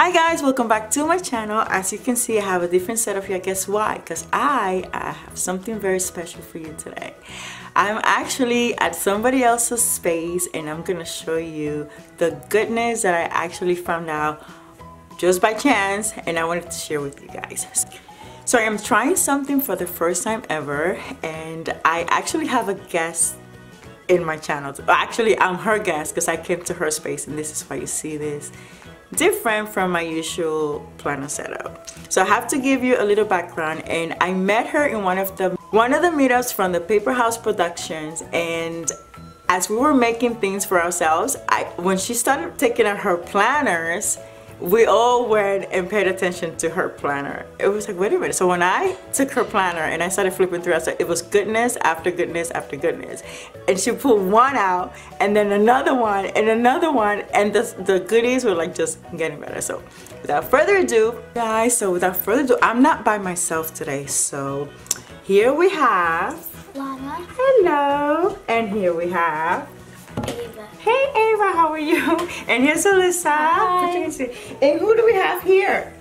Hi guys, welcome back to my channel. As you can see, I have a different setup here. Guess why? Because I have something very special for you today. I'm actually at somebody else's space and I'm gonna show you the goodness that I actually found out just by chance, and I wanted to share with you guys. So I'm trying something for the first time ever, and I actually have a guest in my channel. Actually, I'm her guest because I came to her space, and this is why you see this different from my usual planner setup. So I have to give you a little background, and I met her in one of the meetups from the Paper House Productions, and as we were making things for ourselves, when she started taking out her planners, we all went and paid attention to her planner. It was like, wait a minute. So when I took her planner and I started flipping through, it was goodness after goodness after goodness. And she pulled one out and then another one and another one, and the goodies were like just getting better. So without further ado, guys, I'm not by myself today. So here we have Lana. Hello. And here we have Ava. Hey Ava, how are you? And here's Elisa. Hi. And who do we have here?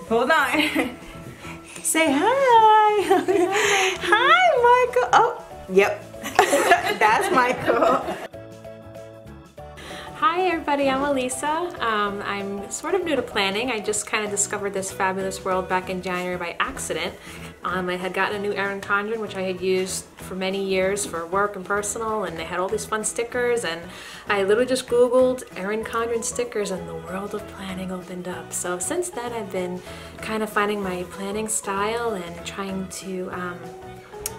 Hold on. Say hi. Hi, Michael. Oh, yep. That's Michael. Hi everybody, I'm Elisa. I'm sort of new to planning. I just kind of discovered this fabulous world back in January by accident. I had gotten a new Erin Condren, which I had used for many years for work and personal, and they had all these fun stickers, and I literally just Googled Erin Condren stickers and the world of planning opened up. So since then I've been kind of finding my planning style and trying to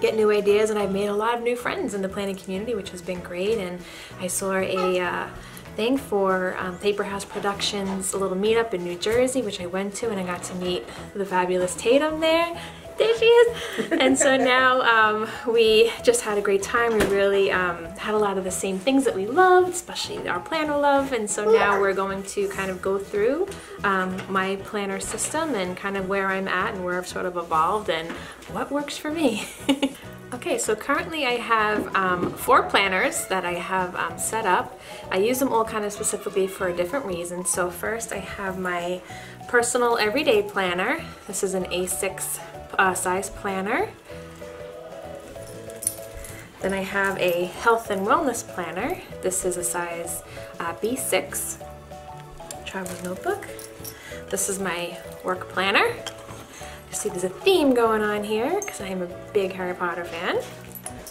get new ideas, and I've made a lot of new friends in the planning community, which has been great. And I saw a thing for Paper House Productions, a little meetup in New Jersey, which I went to, and I got to meet the fabulous Tatum there. There she is! And so now we just had a great time. We really had a lot of the same things that we loved, especially our planner love, and so now we're going to kind of go through my planner system and kind of where I'm at and where I've sort of evolved and what works for me. Okay, so currently I have 4 planners that I have set up. I use them all kind of specifically for a different reason. So first I have my personal everyday planner. This is an A6 size planner. Then I have a health and wellness planner. This is a size B6 travel notebook. This is my work planner. You see there's a theme going on here because I am a big Harry Potter fan.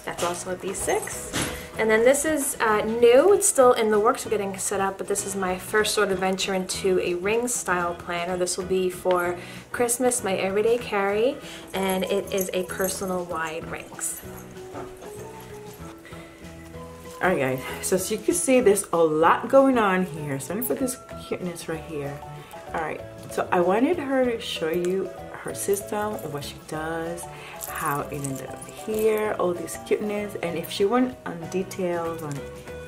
That's also a B6. And then this is new. It's still in the works of getting set up, but this is my first sort of venture into a ring style planner. This will be for Christmas, my everyday carry, and it is a personal wide rings. Alright guys, so as you can see, there's a lot going on here. Starting for this cuteness right here. Alright, so I wanted her to show you her system, what she does, how it ended up here, all this cuteness, and if she went on details on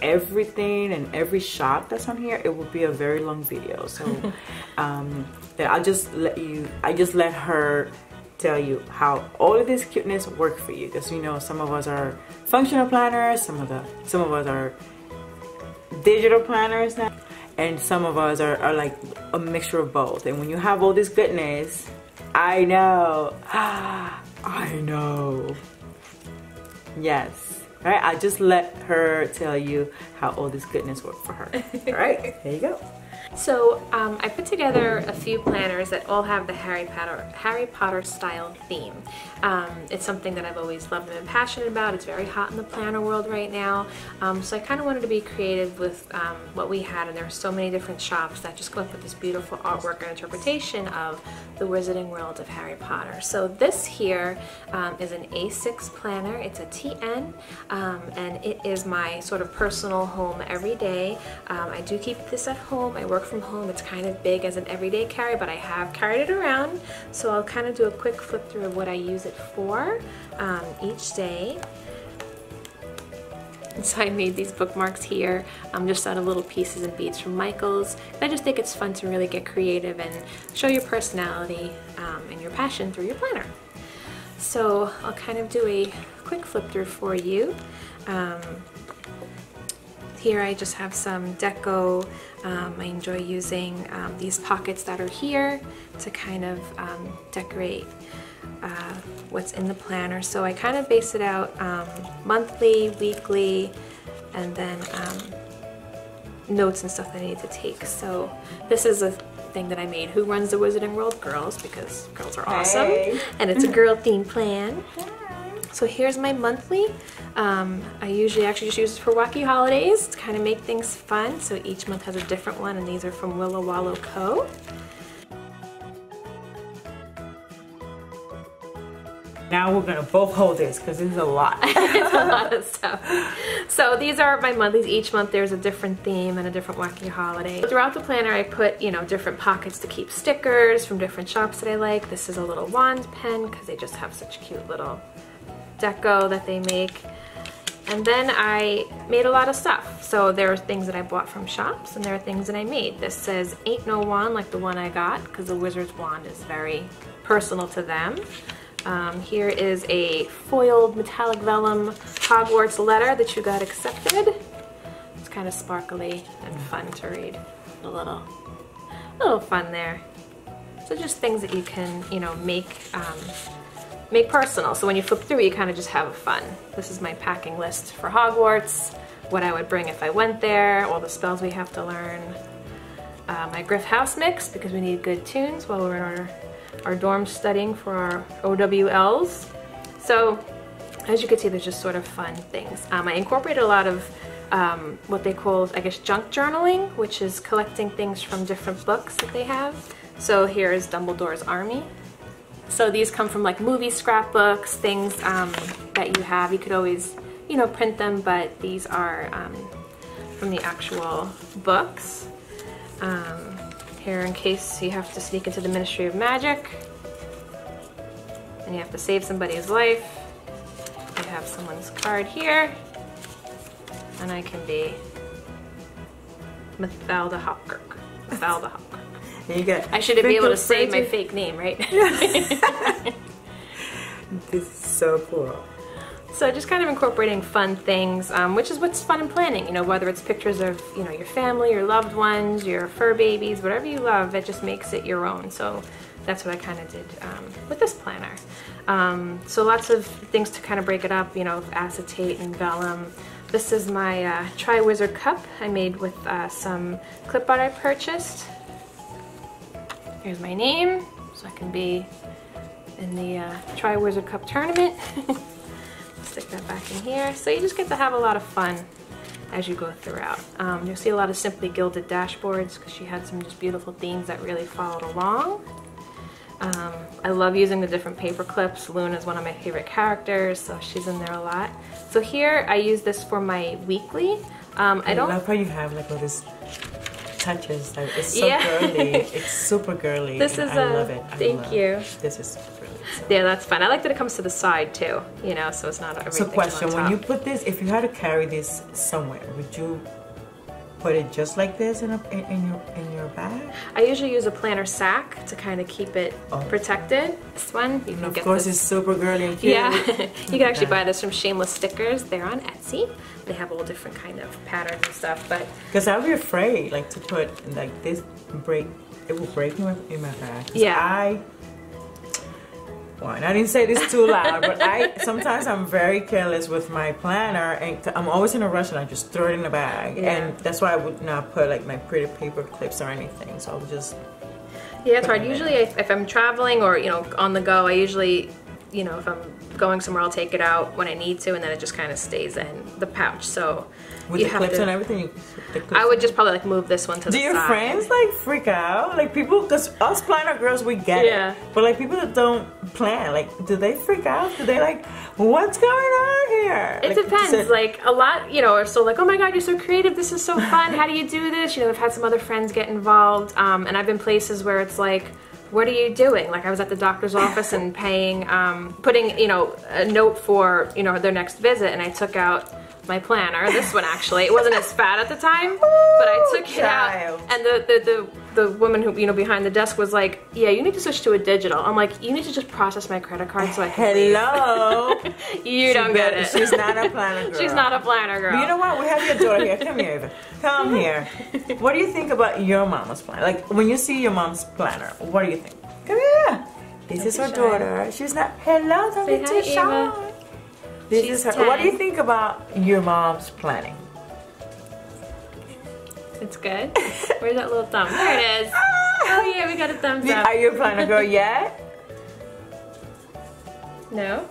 everything and every shot that's on here, it would be a very long video. So that I just let her tell you how all of this cuteness work for you, because you know some of us are functional planners, some of us are digital planners now, and some of us are like a mixture of both. And when you have all this goodness, I know. I know. Yes. All right, I just let her tell you how all this goodness worked for her. All right, there you go. So I put together a few planners that all have the Harry Potter style theme. It's something that I've always loved and been passionate about. It's very hot in the planner world right now. So I kind of wanted to be creative with what we had, and there were so many different shops that just come up with this beautiful artwork and interpretation of the wizarding world of Harry Potter. So this here is an A6 planner. It's a TN, and it is my sort of personal home every day. I do keep this at home. I work from home. It's kind of big as an everyday carry, but I have carried it around, so I'll kind of do a quick flip through of what I use it for each day. And so I made these bookmarks here just out of little pieces and beads from Michael's. I just think it's fun to really get creative and show your personality and your passion through your planner. So I'll kind of do a quick flip through for you. Here I just have some deco. I enjoy using these pockets that are here to kind of decorate what's in the planner. So I kind of base it out monthly, weekly, and then notes and stuff that I need to take. So this is a thing that I made. Who runs the Wizarding World? Girls, because girls are awesome. Hey. And it's a girl themed plan. So here's my monthly. I usually actually just use it for wacky holidays to kind of make things fun. So each month has a different one, and these are from Willow Wallow Co. Now we're gonna both hold this because this is a lot. It's a lot of stuff. So these are my monthlies. Each month there's a different theme and a different wacky holiday. Throughout the planner I put, you know, different pockets to keep stickers from different shops that I like. This is a little wand pen because they just have such cute little deco that they make. And then I made a lot of stuff. So there are things that I bought from shops and there are things that I made. This says ain't no wand like the one I got because the wizard's wand is very personal to them. Here is a foiled metallic vellum Hogwarts letter that you got accepted. It's kind of sparkly and fun to read. A little fun there. So just things that you can, you know, make personal. So when you flip through, you kind of just have fun. This is my packing list for Hogwarts, what I would bring if I went there, all the spells we have to learn. My Griff house mix, because we need good tunes while we're in our dorm studying for our OWLs. So as you can see, there's just sort of fun things. I incorporated a lot of what they call, I guess, junk journaling, which is collecting things from different books that they have. So here is Dumbledore's Army. So these come from like movie scrapbooks, things that you have. You could always, you know, print them, but these are from the actual books. Here in case you have to sneak into the Ministry of Magic and you have to save somebody's life. You have someone's card here, and I can be Mafalda Hopkirk. Mafalda Hopkirk. I should be able to say my fake name, right? This is so cool. So just kind of incorporating fun things, which is what's fun in planning, you know, whether it's pictures of, you know, your family, your loved ones, your fur babies, whatever you love, that just makes it your own. So that's what I kind of did with this planner. So lots of things to kind of break it up, you know, acetate and vellum. This is my Tri-Wizard cup I made with some clip art I purchased. Here's my name, so I can be in the Tri-Wizard Cup tournament. Stick that back in here. So you just get to have a lot of fun as you go throughout. You'll see a lot of Simply Gilded dashboards because she had some just beautiful themes that really followed along. I love using the different paper clips. Luna is one of my favorite characters, so she's in there a lot. So here I use this for my weekly. I love how you have like all this touches. Like, it's so girly. It's super girly. This is I love it. Thank you. This is really so. Yeah, that's fun. I like that it comes to the side too, you know, so it's not everything. So question, on top. when you put this, if you had to carry this somewhere, would you put it just like this in your bag? I usually use a planner sack to kind of keep it protected. This one, you can of get course, this. it's super girly and cute. Yeah, you can actually buy this from Shameless Stickers. They're on Etsy. They have all different kind of patterns and stuff, but because I'd be afraid, like, to put like this it will break in my bag. Yeah. I didn't say this too loud, but sometimes I'm very careless with my planner, and I'm always in a rush, and I just throw it in the bag, and that's why I would not put like my pretty paper clips or anything. So I would just it's hard. Usually, if I'm traveling or, you know, on the go, I usually, you know, if I'm going somewhere, I'll take it out when I need to, and then it just kind of stays in the pouch. So with the clips and everything, I would just probably like move this one to the side. Do your friends like freak out? Like people, because us planner girls, we get it. But like people that don't plan, like, do they freak out? Do they like, what's going on here? It depends. Like a lot, you know, are still like, oh my God, you're so creative. This is so fun. How do you do this? You know, I've had some other friends get involved, and I've been places where it's like, what are you doing? Like I was at the doctor's office and putting, you know, a note for, you know, their next visit, and I took out my planner. This one actually, it wasn't as fat at the time, but I took it out, and the woman who, you know, behind the desk was like, yeah, you need to switch to a digital. I'm like, you need to just process my credit card so I can leave. You don't get it. She's not a planner girl. She's not a planner girl. But you know what? We have your daughter here. Come here, Eva. Come here. What do you think about your mama's planner? Like, when you see your mom's planner, what do you think? Come here. This is her daughter. She's not. Hello, don't be too shy. This is her. 10. What do you think about your mom's planning? It's good. Where's that little thumb? There it is. Oh yeah, we got a thumbs up. Are you a planner girl yet? No.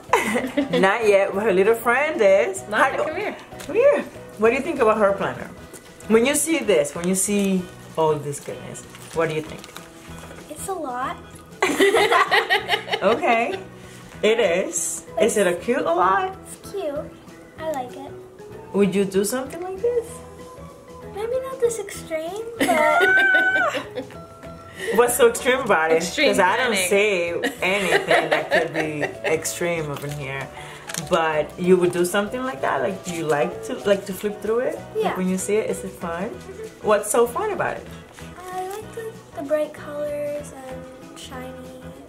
Not yet. Well, her little friend is. Come here. Come here. What do you think about her planner? When you see this, when you see all this goodness, what do you think? It's a lot. Okay. It is. Is it a cute a lot? It's cute. I like it. Would you do something like this? Maybe not this extreme, but What's so extreme about it? Extreme Because I don't planning. see anything that could be extreme up in here. But you would do something like that? Like, do you like to flip through it? Yeah. Like when you see it, is it fun? What's so fun about it? I like the bright colors and shiny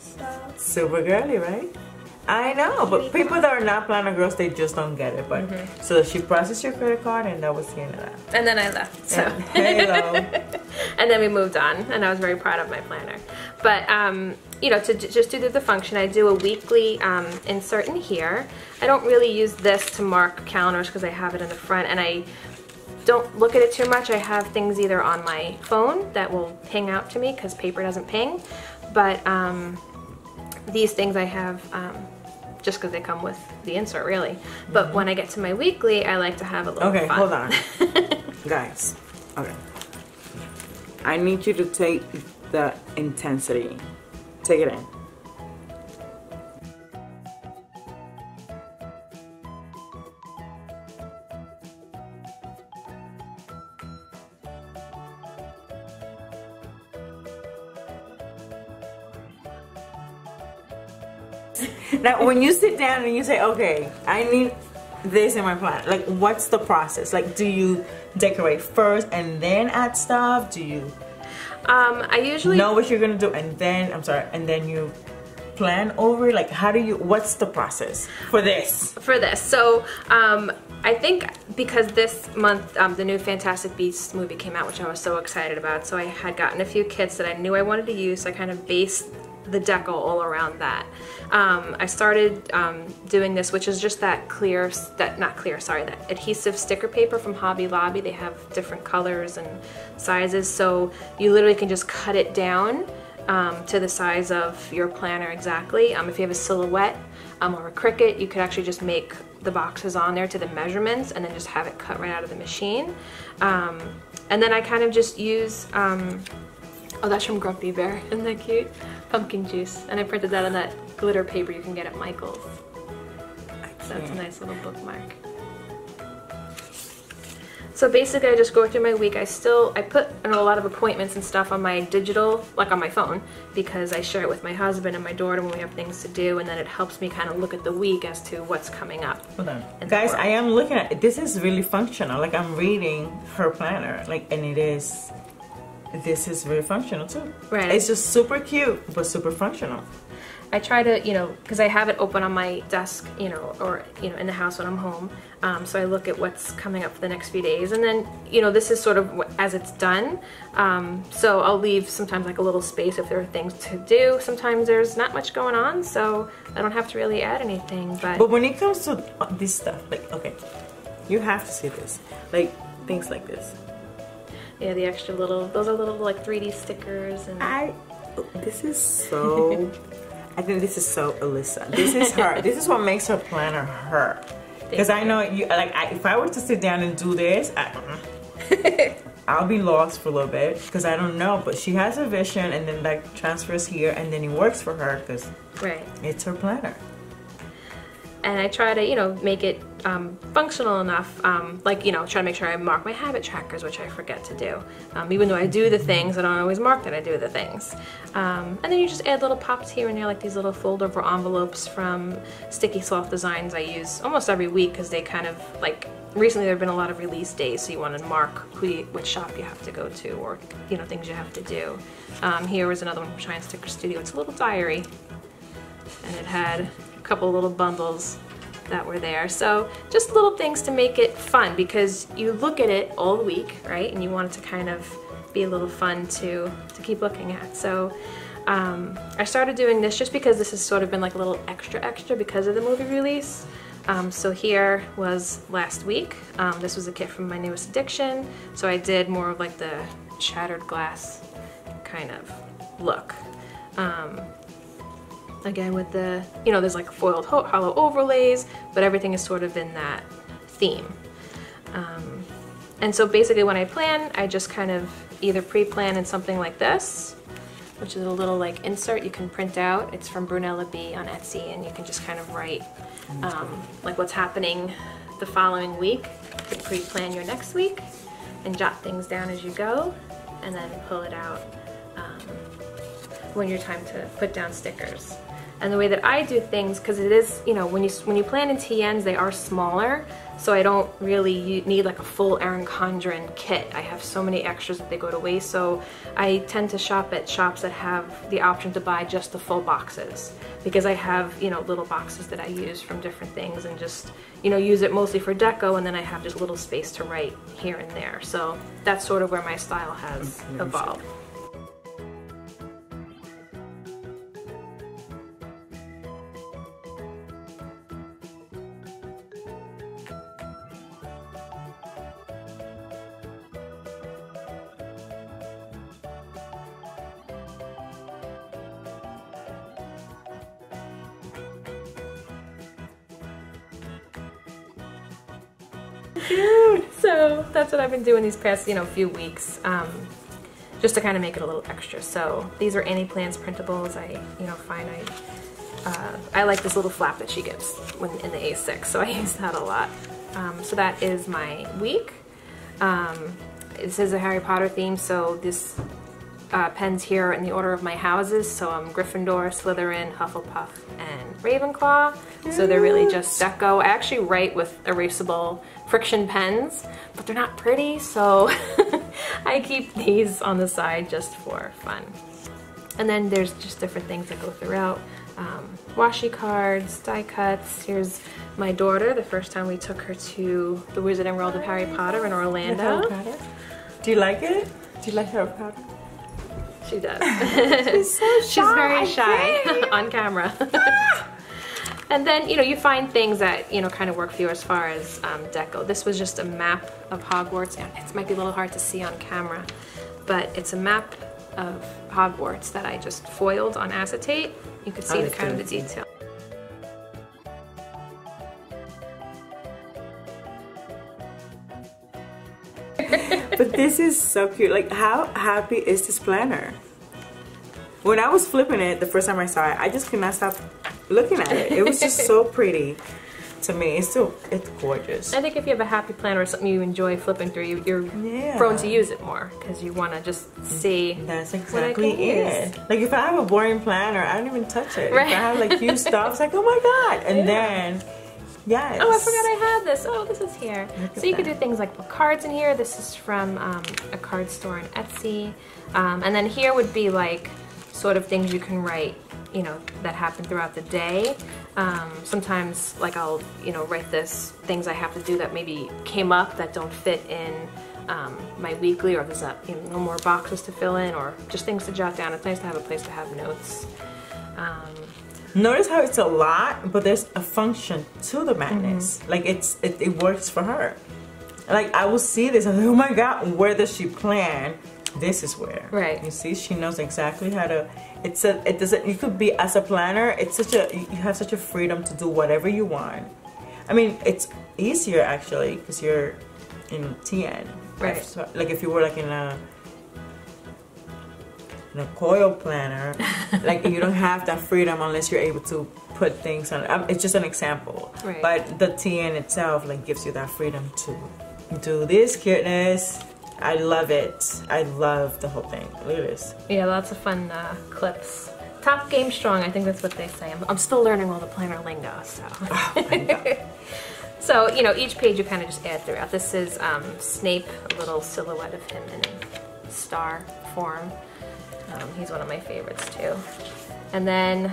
stuff. Super girly, right? I know, but people that are not planner girls, they just don't get it. But so she processed your credit card, and that was the end of that. And then I left. So. Hello. And then we moved on, and I was very proud of my planner. But you know, to just do the function, I do a weekly insert in here. I don't really use this to mark calendars because I have it in the front, and I don't look at it too much. I have things either on my phone that will ping out to me because paper doesn't ping, but these things I have just because they come with the insert, really. But when I get to my weekly, I like to have a little fun. Okay, hold on. Guys, okay. I need you to take the intensity. Take it in. Now, when you sit down and you say, okay, I need this in my plan, like, what's the process? Like, do you decorate first and then add stuff? Do you I usually know what you're gonna do and then, and then you plan over it? Like, how do you, what's the process for this? So I think because this month the new Fantastic Beasts movie came out, which I was so excited about, so I had gotten a few kits that I knew I wanted to use, so I kind of based the deco all around that. I started doing this, which is just that that adhesive sticker paper from Hobby Lobby. They have different colors and sizes, so you literally can just cut it down to the size of your planner exactly. If you have a silhouette or a Cricut, you could actually just make the boxes on there to the measurements and then just have it cut right out of the machine. And then I kind of just use, oh, that's from Grumpy Bear, isn't that cute? Pumpkin juice, and I printed that on that glitter paper you can get at Michael's. So that's a nice little bookmark. So basically I just go through my week. I put a lot of appointments and stuff on my digital, like on my phone, because I share it with my husband and my daughter when we have things to do, and then it helps me kind of look at the week as to what's coming up. Hold on. Guys, I am looking at, this is really functional. Like, I'm reading her planner, like, and this is very functional too. Right. It's just super cute, but super functional. I try to, you know, because I have it open on my desk, you know, or, you know, in the house when I'm home. So I look at what's coming up for the next few days. And then, you know, this is sort of as it's done. So I'll leave sometimes like a little space if there are things to do. Sometimes there's not much going on, so I don't have to really add anything. But when it comes to this stuff, like, okay, you have to see this. Like, things like this. Yeah, the extra little, those are little like 3D stickers. And this is so, I think this is so Elisa. This is her. This is what makes her planner her. Because I know you, like, if I were to sit down and do this, I'll be lost for a little bit because I don't know. But she has a vision, and then that transfers here, and then it works for her because it's her planner. And I try to, you know, make it functional enough, like, you know, try to make sure I mark my habit trackers, which I forget to do. Even though I do the things, I don't always mark that I do the things. And then you just add little pops here and there, like these little fold-over envelopes from Sticky Sloth Designs I use almost every week because they kind of, like, recently there have been a lot of release days, so you want to mark which shop you have to go to, or things you have to do. Here was another one from Shine Sticker Studio. It's a little diary, and it had a couple little bundles that were there. So just little things to make it fun, because you look at it all the week, right? And you want it to kind of be a little fun to keep looking at. So I started doing this just because this has sort of been like a little extra because of the movie release. So here was last week. This was a kit from my newest addiction. So I did more of like the shattered glass kind of look. Again with the, there's like foiled hollow overlays, but everything is sort of in that theme. And so basically when I plan, I just kind of either pre-plan in something like this, which is a little like insert you can print out. It's from Brunella B on Etsy, and you can just kind of write like what's happening the following week. You can pre-plan your next week and jot things down as you go, and then pull it out when you're time to put down stickers. And the way that I do things, because it is, when you plan in TNs, they are smaller, so I don't really need like a full Erin Condren kit. I have so many extras that they go to waste, so I tend to shop at shops that have the option to buy just the full boxes, because I have, little boxes that I use from different things, and just, use it mostly for deco, and then I have just a little space to write here and there. So that's sort of where my style has evolved. Cute. So that's what I've been doing these past, few weeks, just to kind of make it a little extra. So these are Annie Plans printables. I like this little flap that she gives when in the A6, so I use that a lot. So that is my week. This is a Harry Potter theme, so this pens here in the order of my houses. So I'm Gryffindor, Slytherin, Hufflepuff, and Ravenclaw. So they're really just deco. I actually write with erasable friction pens, but they're not pretty, so I keep these on the side just for fun. And then there's just different things that go throughout. Washi cards, die cuts. Here's my daughter, the first time we took her to the Wizarding World of Harry Potter in Orlando. Do you like it? Do you like Harry Potter? She does. She's so shy. She's very shy on camera. And then, you find things that, kind of work for you as far as deco. This was just a map of Hogwarts. It might be a little hard to see on camera, but it's a map of Hogwarts that I just foiled on acetate. You can see the kind of the detail. But this is so cute. Like, how happy is this planner? When I was flipping it the first time I saw it, I just could not stop looking at it. It was just so pretty to me. It's gorgeous. I think if you have a happy planner or something you enjoy flipping through, you're prone to use it more, because you want to just see. That's exactly it. Like, if I have a boring planner, I don't even touch it. Right. If I have like few stuff, it's like, oh my god, and then. Yes. Oh, I forgot I had this. Oh, this is here. So you could do things like put cards in here. This is from a card store on Etsy. And then here would be like sort of things you can write, that happen throughout the day. Sometimes like I'll, write this things I have to do that maybe came up that don't fit in my weekly, or there's no more boxes to fill in, or just things to jot down. It's nice to have a place to have notes. Notice how it's a lot, but there's a function to the madness. Like it works for her. Like I will see this, I'm like, oh my god, where does she plan? This is where. Right. You see, she knows exactly how to. It doesn't. You could be as a planner. You have such a freedom to do whatever you want. I mean, it's easier actually because you're in TN. Right. So, like if you were like in a coil planner, like you don't have that freedom unless you're able to put things on. It's just an example, right. But the TN itself like gives you that freedom to do this cuteness. I love it. I love the whole thing. Look at this. Yeah, lots of fun clips. Top game strong, I think that's what they say. I'm still learning all the planner lingo, so. Oh my god. So, you know, each page you kind of just add throughout. This is Snape, a little silhouette of him in star form. He's one of my favorites too. And then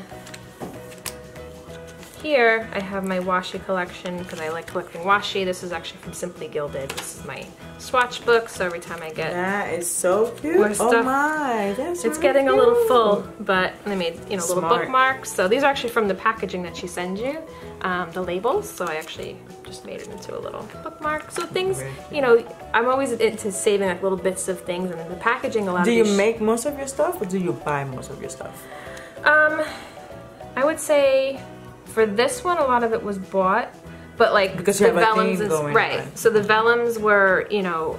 here I have my washi collection because I like collecting washi. This is actually from Simply Gilded. This is my swatch book, so every time I get that is so cute. more stuff, oh my, that's it's really getting cute. a little full, but I made, you know, little Smart. bookmarks. So these are actually from the packaging that she sends you, the labels. So I actually just made it into a little bookmark. So things, you know, I'm always into saving like little bits of things, and then the packaging a lot. Do you make most of your stuff, or do you buy most of your stuff? I would say for this one, a lot of it was bought, but like because the you have vellums, a theme going right? on. So the vellums were, you know,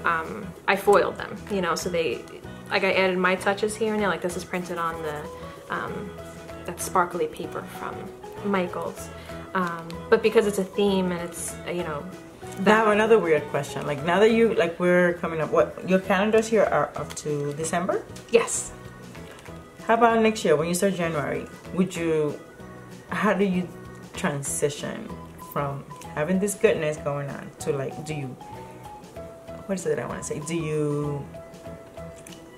I foiled them, you know, so they, like I added my touches here and there. Like this is printed on the that sparkly paper from Michaels, but because it's a theme and it's, you know. I have another weird question. Like now that you, like we're coming up, what your calendars here are up to December? Yes. How about next year when you start January? Would you, how do you transition from having this goodness going on to like, do you, what is it that I want to say? Do you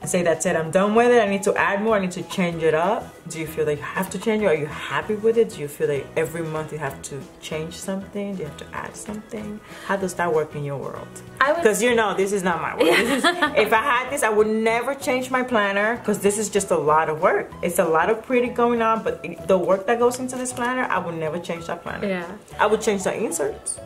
say that's it, I'm done with it, I need to add more, I need to change it up? Do you feel that you have to change it? Are you happy with it? Do you feel that every month you have to change something? Do you have to add something? How does that work in your world? Because you know, this is not my world. This is, if I had this, I would never change my planner because this is just a lot of work. It's a lot of pretty going on, but the work that goes into this planner, I would never change that planner. Yeah. I would change the inserts.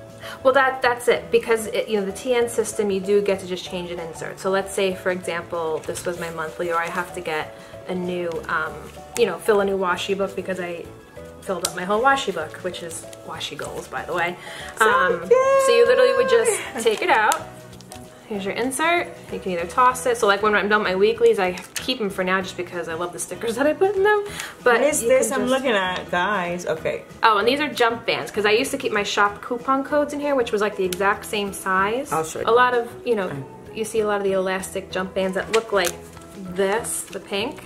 Well, that's it, because you know, the TN system, you do get to just change an insert. So let's say, for example, this was my monthly, or I have to get a new, you know, fill a new washi book because I filled up my whole washi book, which is washi goals, by the way. So you literally would just take it out. Here's your insert. You can either toss it. So like when I'm done my weeklies, I keep them for now just because I love the stickers that I put in them. But what is this I'm looking at, guys? Okay. Oh, and these are jump bands because I used to keep my shop coupon codes in here, which was like the exact same size. I'll show you. A lot of, you know, you see a lot of the elastic jump bands that look like this, the pink.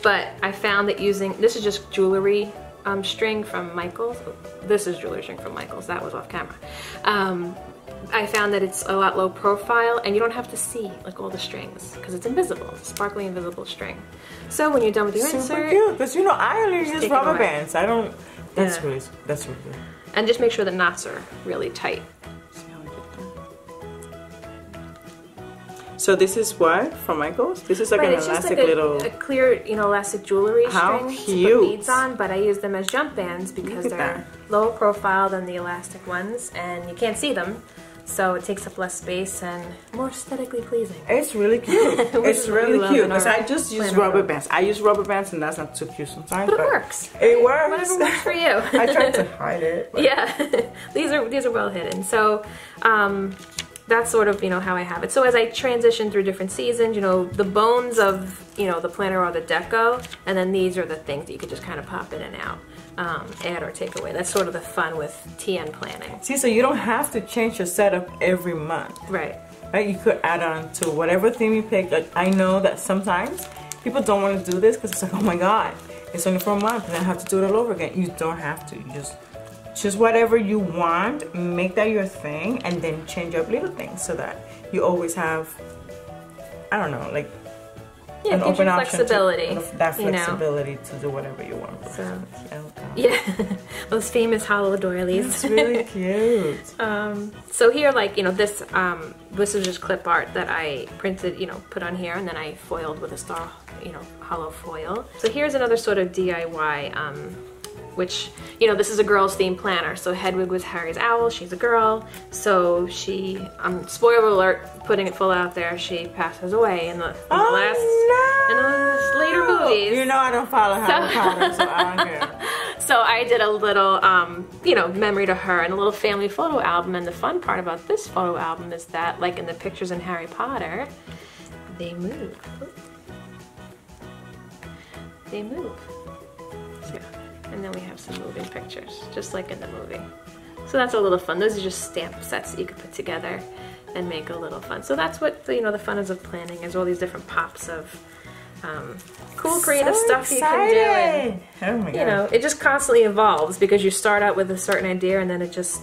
But I found that using, this is just jewelry string from Michaels. This is jewelry string from Michaels. That was off camera. I found that it's a lot low profile and you don't have to see like all the strings because it's invisible. It's a sparkly invisible string. So when you're done with your insert, super cute, because you know I only use rubber bands. I don't. That's really good. And just make sure the knots are really tight. So this is what from Michaels? This is like an it's just elastic like little. a clear, you know, elastic jewelry How string cute. to put beads on, but I use them as jump bands because they're lower profile than the elastic ones, and you can't see them. So it takes up less space and more aesthetically pleasing. It's really cute. It's really cute because I just use planner. rubber bands. I use rubber bands and that's not too cute sometimes. But it works. It works. Whatever works for you. I tried to hide it. But. Yeah, these are well hidden. So that's sort of, you know, how I have it. So as I transition through different seasons, you know, the bones of, you know, the planner are the deco, and then these are the things that you could just kind of pop in and out. Add or take away. That's sort of the fun with TN planning. See, so you don't have to change your setup every month. Right. Right? You could add on to whatever theme you pick. Like, I know that sometimes people don't want to do this because it's like, oh my god, it's only for a month and I have to do it all over again. You don't have to. You just whatever you want, make that your thing, and then change up little things so that you always have, I don't know, like, yeah, an open option flexibility, to that flexibility to do whatever you want. So, yeah, those famous hollow doilies. It's really cute. So here, like, you know, this is just clip art that I printed, you know, put on here, and then I foiled with a star, you know, hollow foil. So here's another sort of DIY, which, you know, this is a girls themed planner. So Hedwig was Harry's owl, she's a girl. So she, spoiler alert, putting it full out there, she passes away in the later movies. You know I don't follow Harry Potter, so I don't care. So I did a little, you know, memory to her and a little family photo album. And the fun part about this photo album is that, like in the pictures in Harry Potter, they move. They move. So, and then we have some moving pictures, just like in the movie. So that's a little fun. Those are just stamp sets that you could put together and make a little fun. So that's what, you know, the fun is of planning, is all these different pops of cool creative stuff you can do. And, oh my God. you know, it just constantly evolves because you start out with a certain idea and then it just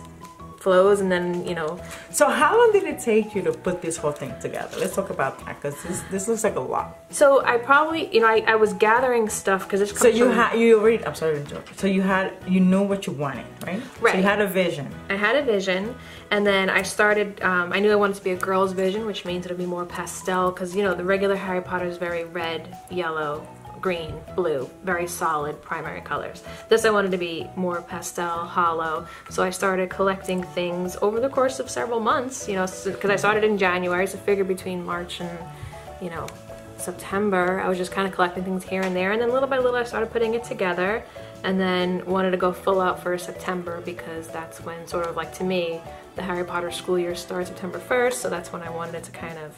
flows, and then, you know. So how long did it take you to put this whole thing together? Let's talk about that, because this looks like a lot. So I probably, you know, I was gathering stuff because it's. So you already. I'm sorry to interrupt. So you knew what you wanted, right? Right. So you had a vision. I had a vision, and then I started. I knew I wanted to be a girl's vision, which means it'll be more pastel, because you know the regular Harry Potter is very red, yellow, green, blue, very solid primary colors. This I wanted to be more pastel, hollow, so I started collecting things over the course of several months, you know, because I started in January, so figure between March and, you know, September, I was just kind of collecting things here and there, and then little by little I started putting it together, and then wanted to go full out for September, because that's when, sort of like, to me, the Harry Potter school year starts September 1st, so that's when I wanted it to kind of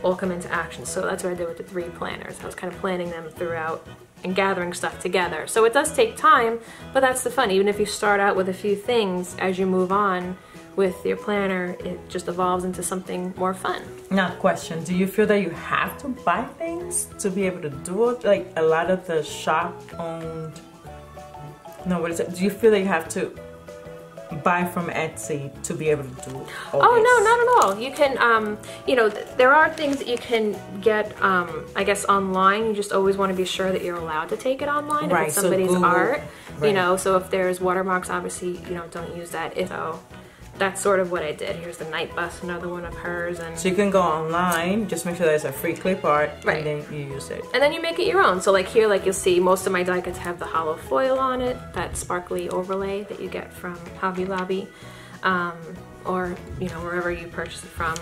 all come into action. So that's what I did with the 3 planners. I was kind of planning them throughout and gathering stuff together. So it does take time, but that's the fun. Even if you start out with a few things, as you move on with your planner, it just evolves into something more fun. Now, question, do you feel that you have to buy things to be able to do it? Like a lot of the shop-owned, no, what is it? Do you feel that you have to buy from Etsy to be able to do all Oh, this? no, not at all. You can, you know, there are things that you can get, I guess, online. You just always want to be sure that you're allowed to take it online. Right, If it's somebody's so art, right. you know, so if there's watermarks, obviously, you know, don't use that. So that's sort of what I did. Here's the Night Bus, another one of hers. And so you can go online, just make sure there's a free clip art, right. and then you use it. And then you make it your own. So like here, like you'll see most of my die cuts have the hollow foil on it, that sparkly overlay that you get from Hobby Lobby. Or, you know, wherever you purchase it from.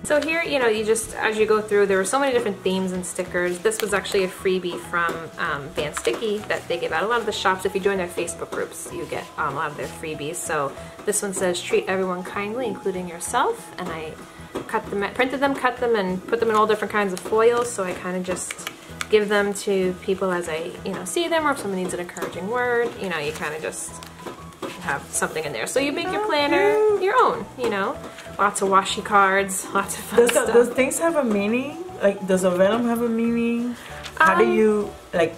So here, you know, you just, as you go through, there were so many different themes and stickers. This was actually a freebie from Van Sticky that they give out. A lot of the shops, if you join their Facebook groups, you get a lot of their freebies. So this one says, treat everyone kindly, including yourself. And I cut them, printed them, cut them, and put them in all different kinds of foils. So I kind of just give them to people as I, you know, see them, or if someone needs an encouraging word, you know, you kind of just have something in there. So you make your planner your own, you know. Lots of washi cards, lots of fun stuff. Does things have a meaning? Like, does a vellum have a meaning? How do you, like,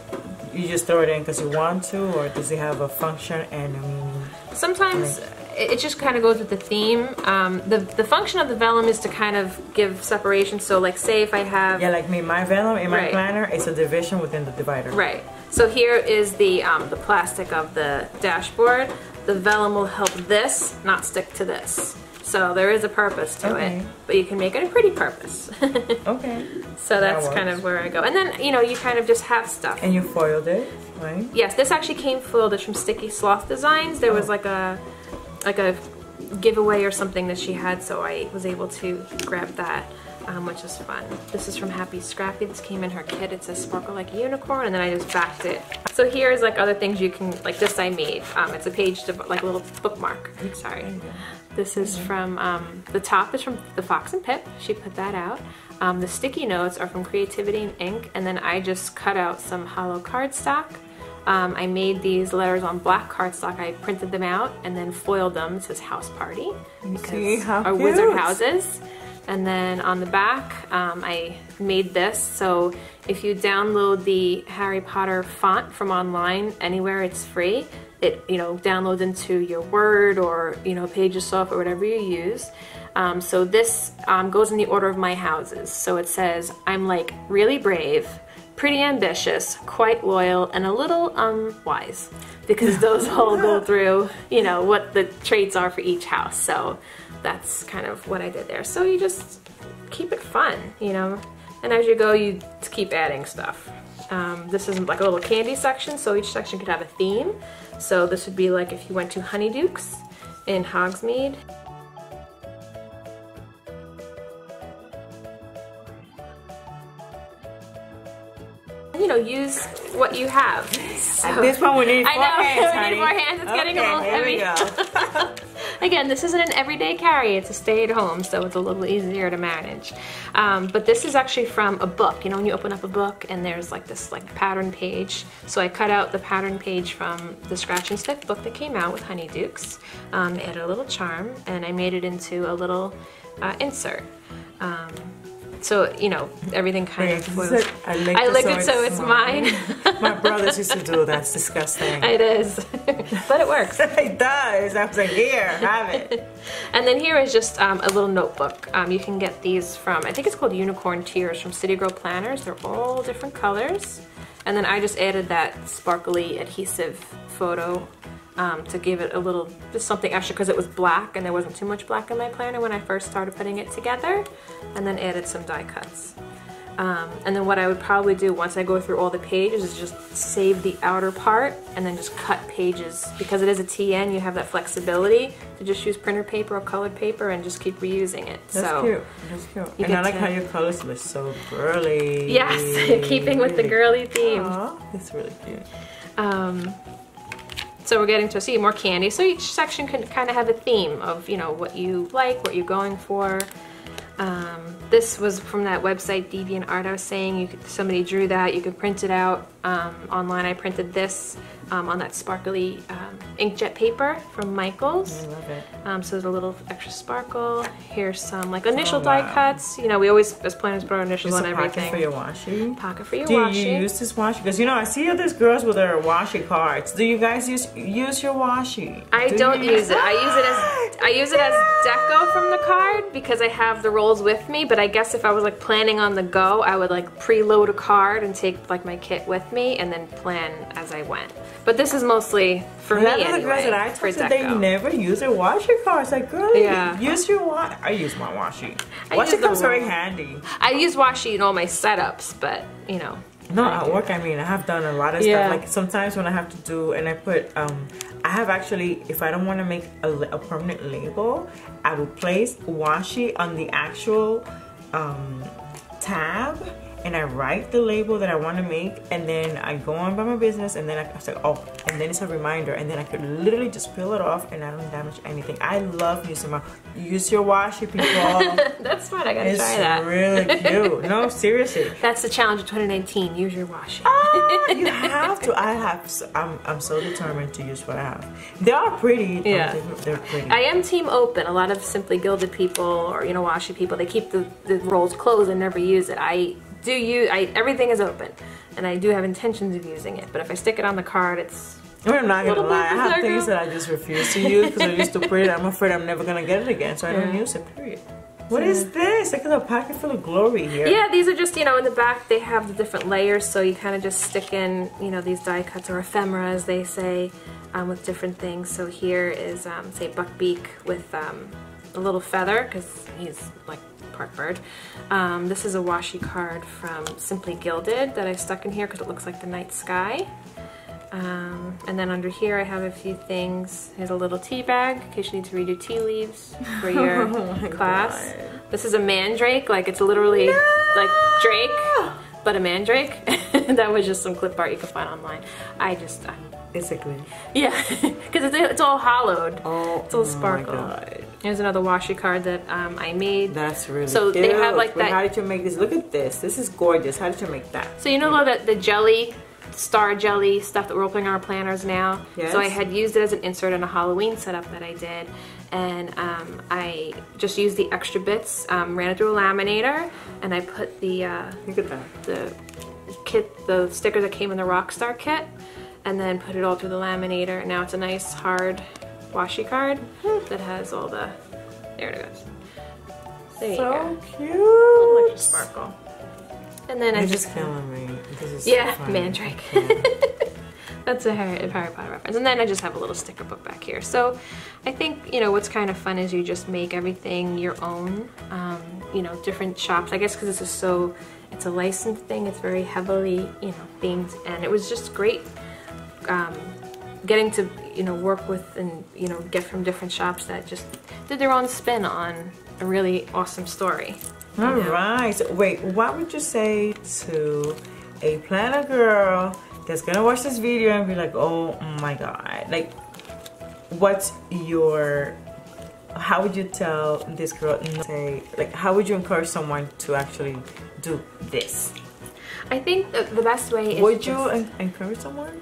you just throw it in because you want to, or does it have a function and a meaning? Sometimes it just kind of goes with the theme. The function of the vellum is to kind of give separation. So like, say if I have... Yeah, like me, my vellum in my Right. planner is a division within the divider. Right. So here is the plastic of the dashboard. The vellum will help this not stick to this. So there is a purpose to it, but you can make it a pretty purpose. Okay. So that's kind of where I go. And then, you know, you kind of just have stuff. And you foiled it, right? Yes, this actually came foiled. It's from Sticky Sloth Designs. There was like a giveaway or something that she had, so I was able to grab that, which is fun. This is from Happy Scrappy. This came in her kit. It says sparkle like a unicorn, and then I just backed it. So here's like other things you can, like this I made. It's a page to, like a little bookmark. Sorry. This is from, the top is from the Fox and Pip. She put that out. The sticky notes are from Creativity and Ink, and then I just cut out some hollow cardstock. I made these letters on black cardstock. I printed them out and then foiled them. It says House Party, because our wizard houses. And then on the back, I made this. So if you download the Harry Potter font from online, anywhere it's free, it, you know, downloads into your Word or, you know, Pages or whatever you use. So this goes in the order of my houses. So it says, I'm like really brave, pretty ambitious, quite loyal, and a little wise, because those all go through, you know, what the traits are for each house. So that's kind of what I did there. So you just keep it fun, you know, and as you go, you keep adding stuff. This is like a little candy section, so each section could have a theme. So this would be like if you went to Honeydukes in Hogsmeade. You know, use what you have. So, at this point, we need 4 hands, we need 4 hands. It's getting a little heavy. Here we go. Again, this isn't an everyday carry. It's a stay at home, so it's a little easier to manage. But this is actually from a book. You know, when you open up a book and there's like this like pattern page. So I cut out the pattern page from the Scratch and Sniff book that came out with Honeydukes. Added a little charm, and I made it into a little insert. So, you know, everything kind of flows. I licked it so it's mine. My brothers used to do that. It's disgusting. It is, but it works. It does. I was like, here, have it. And then here is just a little notebook. You can get these from, I think it's called Unicorn Tears from City Girl Planners. They're all different colors. And then I just added that sparkly adhesive photo to give it a little, just something extra, because it was black and there wasn't too much black in my planner when I first started putting it together. And then added some die cuts. And then what I would probably do once I go through all the pages is just save the outer part and then just cut pages. Because it is a TN, you have that flexibility to just use printer paper or colored paper and just keep reusing it. That's cute. That's cute. And I like how your colors look so girly. Yes, keeping with the girly theme. Aww, that's really cute. So we're getting to see more candy. So each section can kind of have a theme of, you know, what you like, what you're going for. This was from that website DeviantArt I was saying. Somebody drew that. You could print it out online. I printed this on that sparkly inkjet paper from Michaels. I love it. So there's a little extra sparkle. Here's some like initial die cuts. You know, we always as planners put our initials on everything. Pocket for your washi. Pocket for your Do washi. you use this washi? Because you know I see other girls with their washi cards. Do you guys use your washi? I don't use it. I use it as deco from the card because I have the rolls with me. But I guess if I was like planning on the go, I would like preload a card and take like my kit with me and then plan as I went. But this is mostly for me anyway. The girls that I talk to, they never use their washi cards. Like, girl, use your washi. I use my washi. Washi comes very handy. I use washi in all my setups, but you know. No, at work, I mean, I have done a lot of stuff. Like sometimes when I have to do, and I put, I have actually, if I don't want to make a permanent label, I will place washi on the actual tab, and I write the label that I want to make, and then I go on by my business, and then I was like, oh, and then it's a reminder, and then I could literally just peel it off, and I don't damage anything. I love using my, use your washi, people. That's fun, I gotta try that. It's really cute. No, seriously. That's the challenge of 2019, use your washi. You have to. I'm so determined to use what I have. They are pretty. Yeah. They're pretty. I am team open. A lot of Simply Gilded people, or you know, washi people, they keep the rolls closed and never use it. Everything is open, and I do have intentions of using it, but if I stick it on the card, it's I'm not gonna lie, I have things that I just refuse to use because I used to print it. I'm afraid I'm never gonna get it again, so I don't use it, period. What is this? Like a packet full of glory here. Yeah, these are just, you know, in the back they have the different layers, so you kind of just stick in, you know, these die cuts or ephemera, as they say, with different things. So here is, say, Buckbeak with a little feather, because he's like part bird. This is a washi card from Simply Gilded that I stuck in here because it looks like the night sky. And then under here I have a few things. Here's a little tea bag in case you need to read your tea leaves for your class. God. This is a mandrake, like it's literally like Drake, but a mandrake. That was just some clip art you can find online. Basically. Yeah, because it's all hollowed. Oh, it's all sparkle. My God. Here's another washi card that I made. That's really so cute. They have like that. How did you make this? Look at this. This is gorgeous. How did you make that? So you know the jelly, star jelly stuff that we're putting on our planners now? Yes. So I had used it as an insert in a Halloween setup that I did. And I just used the extra bits, ran it through a laminator, and I put the look at that. the sticker that came in the Rockstar kit, and then put it all through the laminator. Now it's a nice hard washi card that has all the, there it goes. There you go. So cute. A little extra sparkle. And then You're just killing me. This is yeah, so mandrake. That's a Harry Potter reference. And then I just have a little sticker book back here. So I think, you know, what's kind of fun is you just make everything your own. You know, different shops. I guess because this is so, it's a licensed thing. It's very heavily, you know, themed. And it was just great getting to, you know, work with and, you know, get from different shops that just did their own spin on a really awesome story. All right. So wait, what would you say to a planner girl that's gonna watch this video and be like, oh my God, like, what's your, how would you tell this girl, say, like, how would you encourage someone to actually do this? I think the best way is, would you encourage someone?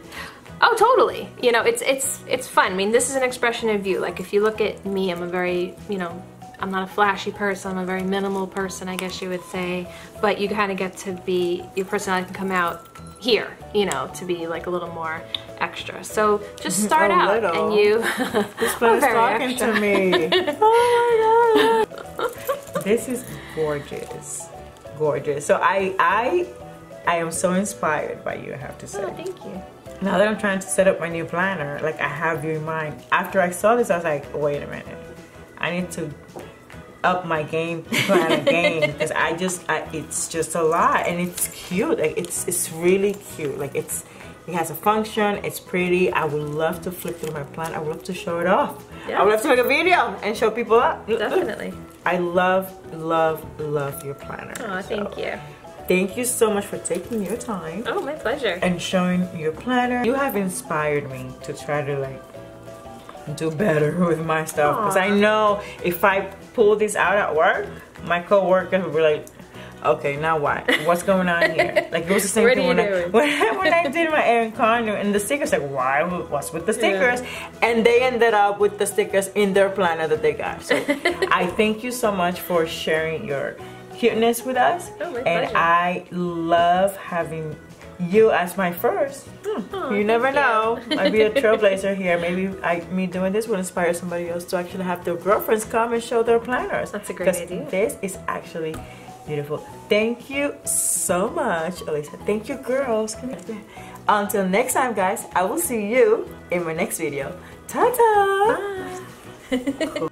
Oh, totally. You know, it's fun. I mean, this is an expression of you. Like, if you look at me, I'm a very, you know, I'm not a flashy person. I'm a very minimal person, I guess you would say. But you kind of get to be, your personality can come out here, you know, to be like a little more extra. So just start out and you this planner's talking extra. to me. Oh my god. This is gorgeous. Gorgeous. So I am so inspired by you, I have to say. Oh, thank you. Now that I'm trying to set up my new planner, like I have you in mind. After I saw this, I was like, wait a minute. I need to up my game planner game because it's just a lot and it's cute. Like it's really cute. Like it has a function, it's pretty. I would love to flip through my plan. I would love to show it off. Yeah. I would love to make a video and show people up. Definitely. I love your planner. Oh, thank you. Thank you so much for taking your time. Oh, my pleasure. And showing your planner. You have inspired me to try to like do better with my stuff. Because I know if I pull this out at work, my co-workers will be like, okay, now what? What's going on here? Like it was the same thing when I did my Erin Condon and the stickers, like why? What's with the stickers? Yeah. And they ended up with the stickers in their planner that they got. So I thank you so much for sharing your cuteness with us. Oh, my and pleasure. I love having you as my first. Oh, you never know. I'd be a trailblazer here. Maybe me doing this will inspire somebody else to actually have their girlfriends come and show their planners. That's a great idea. This is actually beautiful. Thank you so much, Elisa. Thank you, girls. Until next time, guys, I will see you in my next video. Ta-ta! Bye.